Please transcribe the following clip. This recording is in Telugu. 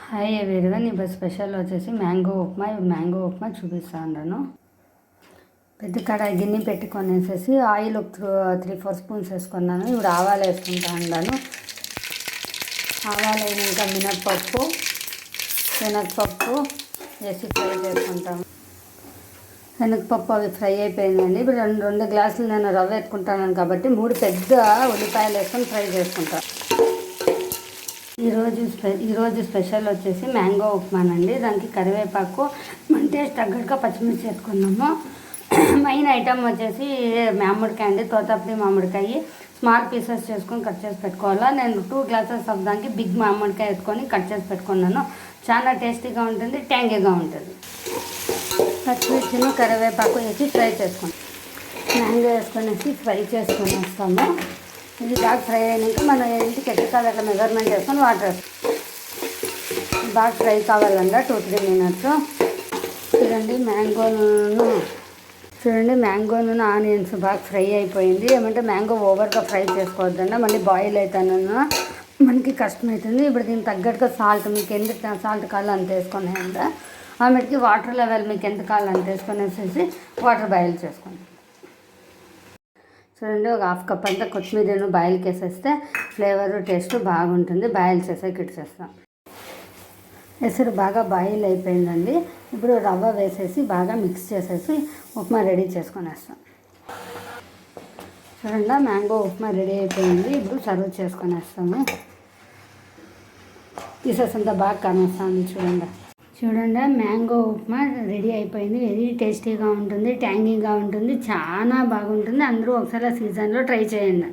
Hi everyone. ఇప్పుడు స్పెషల్ వచ్చేసి మ్యాంగో ఉప్మా. మ్యాంగో ఉప్మా చూపిస్తాను. పెద్ద కడాయి గిన్నె పెట్టుకొనేసేసి ఆయిల్ 3-4 స్పూన్స్ వేసుకున్నాను. ఇప్పుడు ఆవాలు వేసుకుంటా ఉన్నాను. ఆవాలు అయినాక మినప్పప్పు శనగపప్పు వేసి ఫ్రై చేసుకుంటాము. శనగపప్పు అవి ఫ్రై అయిపోయిందండి. ఇప్పుడు రెండు గ్లాసులు నేను రవ్వ ఎత్తుకుంటాను కాబట్టి 3 పెద్ద ఉల్లిపాయలు వేసుకొని ఫ్రై చేసుకుంటాను. ఈరోజు స్పెషల్ వచ్చేసి మ్యాంగో ఉప్మానండి. దానికి కరివేపాకు మన టేస్ట్ తగ్గట్టుగా పచ్చిమిర్చి వేసుకున్నాము. మెయిన్ ఐటమ్ వచ్చేసి మామిడికాయ అండి. తోతాపురి మామిడికాయ స్మాల్ పీసెస్ చేసుకొని కట్ చేసి పెట్టుకోవాలా. నేను 2 గ్లాసెస్ ఆఫ్ దానికి బిగ్ మామిడికాయ వేసుకొని కట్ చేసి పెట్టుకున్నాను. చాలా టేస్టీగా ఉంటుంది, ట్యాంగీగా ఉంటుంది. పచ్చిమిర్చిని కరివేపాకు వేసి ఫ్రై చేసుకుంటాం. మ్యాంగో వేసుకొనేసి ఫ్రై చేసుకొని వస్తాము. ఇది బాగా ఫ్రై అయినాక మనం ఇంటికి ఎక్కడికాదు అట్లా మెజర్మెంట్ వేసుకొని వాటర్ బాగా ఫ్రై కావాలంట 2-3 మినిట్స్. చూడండి మ్యాంగోను ఆనియన్స్ బాగా ఫ్రై అయిపోయింది. ఏమంటే మ్యాంగో ఓవర్గా ఫ్రై చేసుకోవద్దండి, మళ్ళీ బాయిల్ అవుతాను మనకి కష్టమవుతుంది. ఇప్పుడు దీనికి తగ్గట్టుగా సాల్ట్ మీకు ఎంత సాల్ట్ కావాలో అంత వేసుకునేంత ఆమెకి వాటర్ లెవెల్ మీకు ఎంత కావాలో అంత వేసుకొనేసేసి వాటర్ బాయిల్ చేసుకోండి. చూడండి ఒక 1/2 కప్ అంతా కొత్తిమీరను బాయిల్కి వేసేస్తే ఫ్లేవర్ టేస్ట్ బాగుంటుంది. బాయిల్ చేసాక ఇచ్చేస్తాం. ఎసరు బాగా బాయిల్ అయిపోయిందండి. ఇప్పుడు రవ్వ వేసేసి బాగా మిక్స్ చేసేసి ఉప్మా రెడీ చేసుకొనేస్తాం. చూడండి మ్యాంగో ఉప్మా రెడీ అయిపోయింది. ఇప్పుడు సర్వ్ చేసుకొనేస్తాము. పీసెస్ అంతా బాగా కనేస్తాను. చూడండి మ్యాంగో ఉప్మా రెడీ అయిపోయింది. వెరీ టేస్టీగా ఉంటుంది, ట్యాంగీగా ఉంటుంది, చాలా బాగుంటుంది. అందరూ ఒకసారి సీజన్లో ట్రై చేయండి.